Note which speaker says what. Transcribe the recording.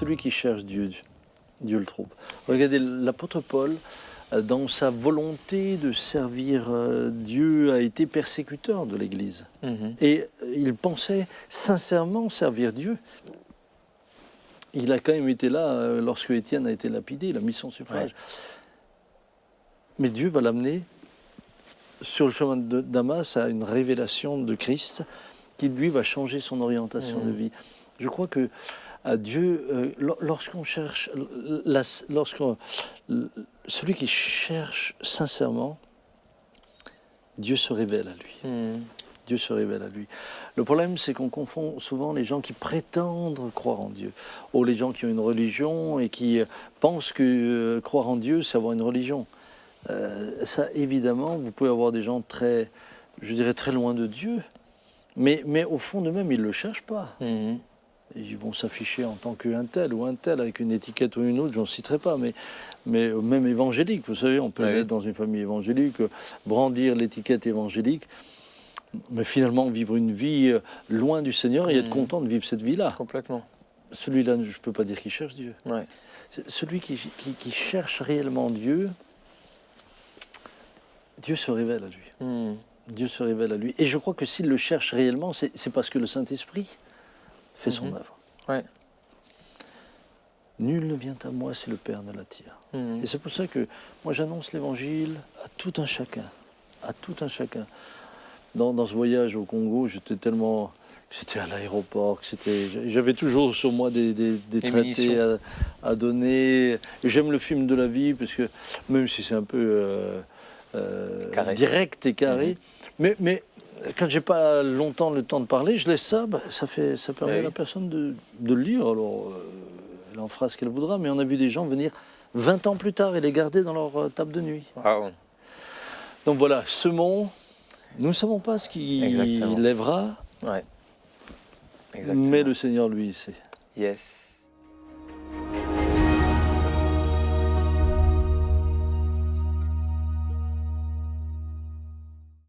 Speaker 1: celui qui cherche Dieu, Dieu le trouve. Regardez, l'apôtre Paul, dans sa volonté de servir Dieu, a été persécuteur de l'Église. Et il pensait sincèrement servir Dieu. Il a quand même été là lorsque Étienne a été lapidé, il a mis son suffrage. Ouais. Mais Dieu va l'amener sur le chemin de Damas à une révélation de Christ qui, lui, va changer son orientation de vie. Je crois que à Dieu, lorsqu'on cherche, celui qui cherche sincèrement, Dieu se révèle à lui. Dieu se révèle à lui. Le problème, c'est qu'on confond souvent les gens qui prétendent croire en Dieu, ou les gens qui ont une religion et qui pensent que croire en Dieu, c'est avoir une religion. Ça, évidemment, vous pouvez avoir des gens très, je dirais, très loin de Dieu, mais au fond d'eux-mêmes, ils ne le cherchent pas. Ils vont s'afficher en tant qu'un tel ou un tel, avec une étiquette ou une autre, j'en citerai pas, mais même évangélique, vous savez, on peut être dans une famille évangélique, brandir l'étiquette évangélique, mais finalement vivre une vie loin du Seigneur et être content de vivre cette vie-là.
Speaker 2: Complètement.
Speaker 1: Celui-là, je ne peux pas dire qu'il cherche Dieu.
Speaker 2: Ouais.
Speaker 1: Celui qui cherche réellement Dieu, Dieu se révèle à lui. Dieu se révèle à lui. Et je crois que s'il le cherche réellement, c'est parce que le Saint-Esprit fait son œuvre.
Speaker 2: Ouais.
Speaker 1: Nul ne vient à moi si le Père ne l'attire. Et c'est pour ça que moi j'annonce l'Évangile à tout un chacun. À tout un chacun. Dans ce voyage au Congo, j'étais tellement... C'était à l'aéroport, j'avais toujours sur moi des traités à donner. Et j'aime le film de la vie, parce que même si c'est un peu direct et carré, mais quand j'ai pas longtemps le temps de parler, je laisse ça, ça permet à la personne de le lire. Alors, elle en fera ce qu'elle voudra, mais on a vu des gens venir 20 ans plus tard et les garder dans leur table de nuit.
Speaker 2: Wow.
Speaker 1: Donc voilà, semons, nous ne savons pas ce qui lèvera, mais le Seigneur, lui, il sait.
Speaker 2: Yes.